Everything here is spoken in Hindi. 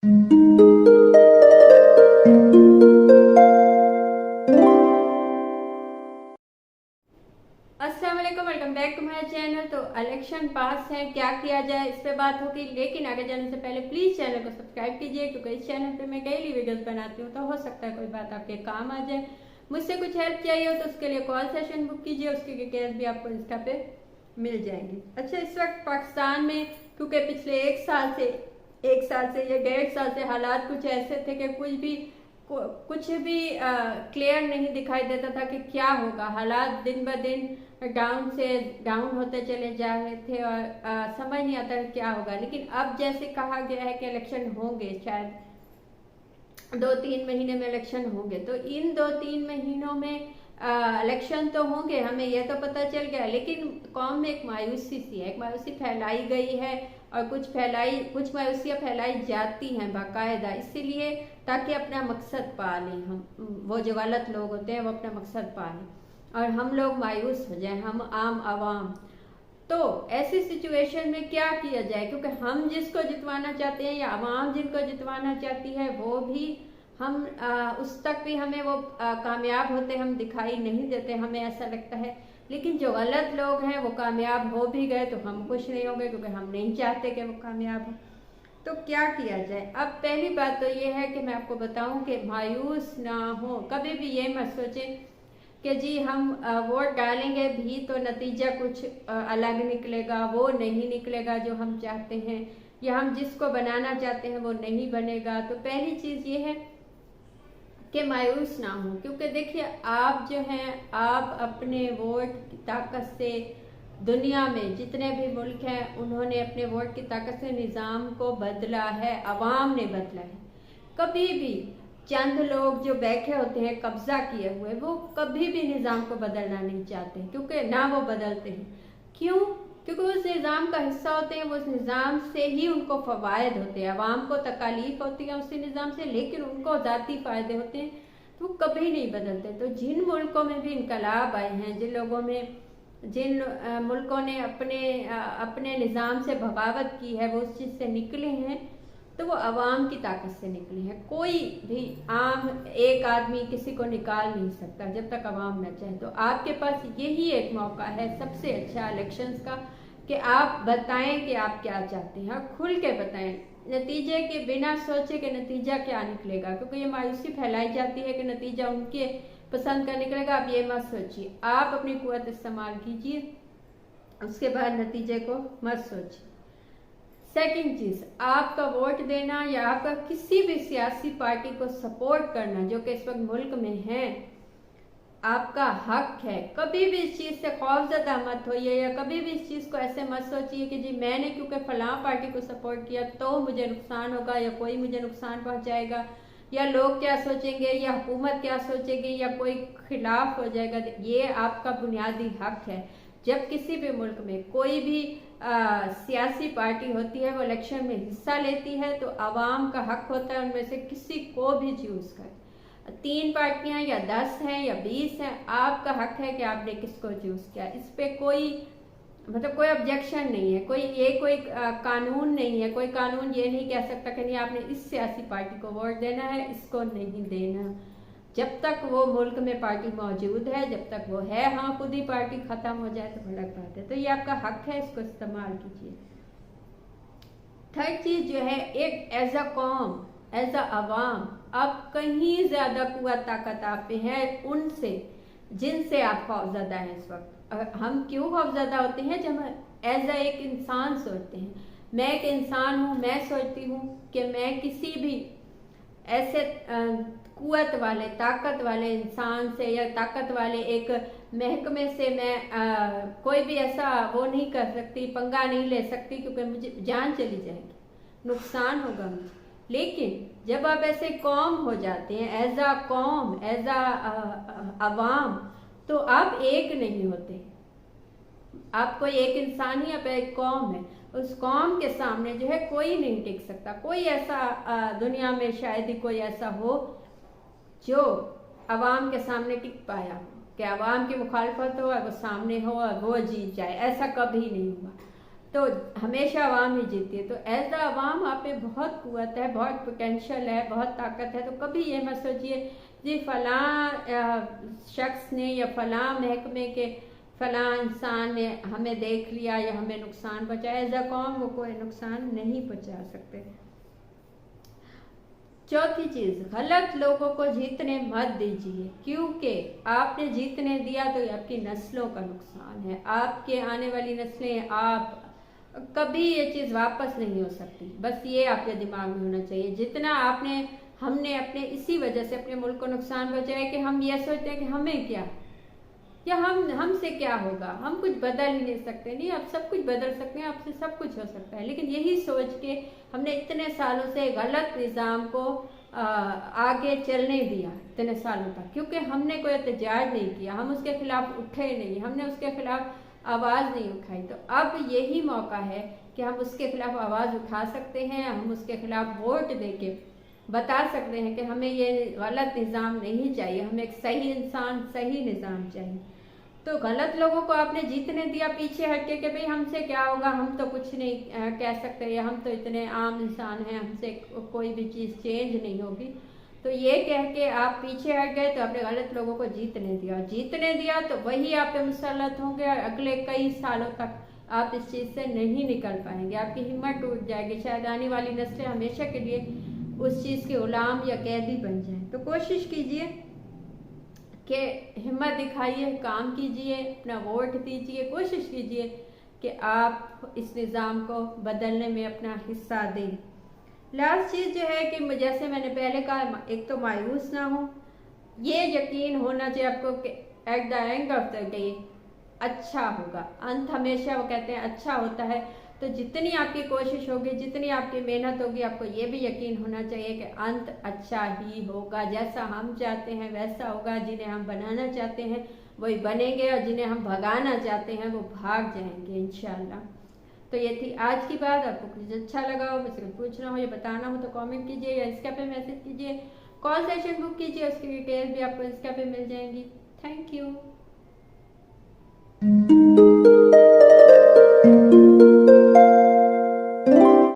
अस्सलाम वालेकुम, welcome back to my channel. तो इलेक्शन पास है, क्या किया जाए इस पे बात होगी, लेकिन आगे जाने से पहले प्लीज चैनल को सब्सक्राइब कीजिए, क्योंकि इस चैनल पे मैं डेली वीडियोस बनाती हूँ, तो हो सकता है कोई बात आपके काम आ जाए। मुझसे कुछ हेल्प चाहिए हो तो उसके लिए कॉल सेशन बुक कीजिए, उसकी डिटेल्स भी आपको इंस्टा पे मिल जाएंगी। अच्छा, इस वक्त पाकिस्तान में क्योंकि पिछले एक साल से या 1.5 साल से हालात कुछ ऐसे थे कि कुछ भी क्लियर नहीं दिखाई देता था कि क्या होगा। हालात दिन ब दिन डाउन से डाउन होते चले जा रहे थे और समझ नहीं आता क्या होगा। लेकिन अब जैसे कहा गया है कि इलेक्शन होंगे, शायद 2-3 महीने में इलेक्शन होंगे, तो इन 2-3 महीनों में इलेक्शन तो होंगे, हमें यह तो पता चल गया, लेकिन कौम में एक मायूसी सी है, एक मायूसी फैलाई गई है और कुछ मायूसियाँ फैलाई जाती हैं बाकायदा, इसीलिए ताकि अपना मकसद पा लें। हम वो जो गलत लोग होते हैं वो अपना मकसद पा लें और हम लोग मायूस हो जाएं, हम आम आवाम। तो ऐसी सिचुएशन में क्या किया जाए, क्योंकि हम जिसको जितवाना चाहते हैं या आवाम जिनको जितवाना चाहती है वो भी हम उस तक भी हमें वो कामयाब होते हम दिखाई नहीं देते, हमें ऐसा लगता है। लेकिन जो गलत लोग हैं वो कामयाब हो भी गए तो हम खुश नहीं होंगे, क्योंकि हम नहीं चाहते कि वो कामयाब हो। तो क्या किया जाए? अब पहली बात तो ये है कि मैं आपको बताऊं कि मायूस ना हो, कभी भी ये मत सोचें कि जी हम वोट डालेंगे भी तो नतीजा कुछ अलग निकलेगा, वो नहीं निकलेगा जो हम चाहते हैं, या हम जिसको बनाना चाहते हैं वो नहीं बनेगा। तो पहली चीज़ ये है कि मायूस ना हो, क्योंकि देखिए आप जो हैं, आप अपने वोट की ताकत से दुनिया में जितने भी मुल्क हैं उन्होंने अपने वोट की ताकत से निज़ाम को बदला है, अवाम ने बदला है। कभी भी चंद लोग जो बैठे होते हैं कब्जा किए हुए, वो कभी भी निज़ाम को बदलना नहीं चाहते, क्योंकि ना वो बदलते हैं। क्यों? क्योंकि उस निज़ाम का हिस्सा होते हैं, वो उस निज़ाम से ही उनको फ़वायद होते हैं। अवाम को तकालीफ होती है उसी निज़ाम से, लेकिन उनको ज़ाती फ़ायदे होते हैं, तो वो कभी नहीं बदलते। तो जिन मुल्कों में भी इनकलाब आए हैं, जिन मुल्कों ने अपने निज़ाम से बगावत की है, वो उस चीज़ से निकले हैं तो वो अवाम की ताकत से निकले हैं। कोई भी आम एक आदमी किसी को निकाल नहीं सकता जब तक अवाम न चाहे। तो आपके पास यही एक मौका है सबसे अच्छा इलेक्शंस का, कि आप बताएं कि आप क्या चाहते हैं और खुल के बताएं, नतीजे के बिना सोचे कि नतीजा क्या निकलेगा, क्योंकि ये मायूसी फैलाई जाती है कि नतीजा उनके पसंद का निकलेगा। आप ये मत सोचिए, आप अपनी कुव्वत इस्तेमाल कीजिए, उसके बाद नतीजे को मत सोचिए। सेकंड चीज, आपका वोट देना या आपका किसी भी सियासी पार्टी को सपोर्ट करना जो कि इस वक्त मुल्क में है, आपका हक है। कभी भी इस चीज से खौफजदा मत होइए, या कभी भी इस चीज को ऐसे मत सोचिए कि जी मैंने क्योंकि फलां पार्टी को सपोर्ट किया तो मुझे नुकसान होगा, या कोई मुझे नुकसान पहुंचाएगा, या लोग क्या सोचेंगे, या हुकूमत क्या सोचेगी, या कोई खिलाफ हो जाएगा। ये आपका बुनियादी हक है। जब किसी भी मुल्क में कोई भी सियासी पार्टी होती है, वो इलेक्शन में हिस्सा लेती है, तो आवाम का हक होता है उनमें से किसी को भी चूज कर। 3 पार्टियां या 10 हैं या 20 हैं, आपका हक है कि आपने किसको चूज किया। इस पे कोई ऑब्जेक्शन नहीं है, कोई कानून नहीं है। कोई कानून ये नहीं कह सकता कि नहीं आपने इस सियासी पार्टी को वोट देना है, इसको नहीं देना। जब तक वो मुल्क में पार्टी मौजूद है, जब तक वो है, हाँ खुद ही पार्टी खत्म हो जाए तो अलग बात है। तो ये आपका हक है, इसको इस्तेमाल कीजिए। थर्ड चीज जो है, एक एज अ कौम, एज अ अवाम, अब कहीं ज्यादा कुव्वत ताकत आप पे है उनसे जिनसे आप खौफजदा हैं इस वक्त। हम क्यों खौफजदा होते हैं? जब एज अ एक इंसान सोचते हैं, मैं एक इंसान हूँ, मैं सोचती हूँ कि मैं किसी भी ऐसे कुव्वत वाले, ताकत वाले इंसान से या ताकत वाले एक महकमे से मैं कोई भी ऐसा वो नहीं कर सकती, पंगा नहीं ले सकती, क्योंकि मुझे जान चली जाएगी, नुकसान होगा मुझे। लेकिन जब आप ऐसे कौम हो जाते हैं, एज अ कौम, एज अ अवाम, तो आप एक नहीं होते। आप कोई एक इंसान ही, आप एक कौम है। उस कौम के सामने जो है कोई नहीं टिक सकता। कोई ऐसा दुनिया में शायद ही कोई ऐसा हो जो अवाम के सामने टिक पाया हो, कि अवाम की मुखालफत हो और वो सामने हो और वो जीत जाए, ऐसा कभी नहीं हुआ। तो हमेशा आवाम ही जीतती है। तो एज अ आवाम आप में बहुत कुव्वत है, बहुत पोटेंशियल है, बहुत ताकत है। तो कभी ये मत सोचिए जी फलां शख्स ने या फलां महकमे के फलां इंसान ने हमें देख लिया या हमें नुकसान पहुंचाया। एज अ कौम वो कोई नुकसान नहीं पहुंचा सकते। चौथी चीज, गलत लोगों को जीतने मत दीजिए, क्योंकि आपने जीतने दिया तो ये आपकी नस्लों का नुकसान है। आपके आने वाली नस्लें, आप कभी ये चीज वापस नहीं हो सकती। बस ये आपके दिमाग में होना चाहिए। जितना हमने अपने इसी वजह से अपने मुल्क को नुकसान पहुंचाया कि हम ये सोचते हैं कि हमें क्या, या हमसे क्या होगा, हम कुछ बदल ही नहीं सकते। नहीं, आप सब कुछ बदल सकते हैं, आपसे सब कुछ हो सकता है। लेकिन यही सोच के हमने इतने सालों से गलत निज़ाम को आगे चलने दिया इतने सालों तक, क्योंकि हमने कोई एहतजाज नहीं किया, हम उसके खिलाफ उठे नहीं, हमने उसके खिलाफ आवाज़ नहीं उठाई। तो अब यही मौका है कि हम उसके खिलाफ आवाज़ उठा सकते हैं, हम उसके खिलाफ वोट देके बता सकते हैं कि हमें ये गलत निज़ाम नहीं चाहिए, हमें एक सही इंसान, सही निज़ाम चाहिए। तो गलत लोगों को आपने जीतने दिया पीछे हटके कि भाई हमसे क्या होगा, हम तो कुछ नहीं कह सकते, या हम तो इतने आम इंसान हैं, हमसे कोई भी चीज़ चेंज नहीं होगी। तो ये कह के आप पीछे हट गए तो आपने गलत लोगों को जीतने दिया तो वही आप पे मुसल्लत होंगे और अगले कई सालों तक आप इस चीज़ से नहीं निकल पाएंगे। आपकी हिम्मत टूट जाएगी, शायद आने वाली नस्लें हमेशा के लिए उस चीज़ के गुलाम या कैदी बन जाए। तो कोशिश कीजिए कि हिम्मत दिखाइए, काम कीजिए, अपना वोट दीजिए, कोशिश कीजिए कि आप इस निज़ाम को बदलने में अपना हिस्सा दें। लास्ट चीज़ जो है कि जैसे मैंने पहले कहा, एक तो मायूस ना हो, ये यकीन होना चाहिए आपको कि at the end of the day अच्छा होगा। अंत हमेशा वो कहते हैं अच्छा होता है। तो जितनी आपकी कोशिश होगी, जितनी आपकी मेहनत होगी, आपको ये भी यकीन होना चाहिए कि अंत अच्छा ही होगा। जैसा हम चाहते हैं वैसा होगा। जिन्हें हम बनाना चाहते हैं वही बनेंगे, और जिन्हें हम भगाना चाहते हैं वो भाग जाएंगे इंशाल्लाह। तो ये थी आज की बात। आपको कुछ अच्छा लगा हो, मुझसे पूछना हो या बताना हो तो कमेंट कीजिए या इंस्टा पे मैसेज कीजिए, कॉल सेशन बुक कीजिए, उसकी डिटेल्स भी आपको इंस्टा पे मिल जाएंगी। Thank you.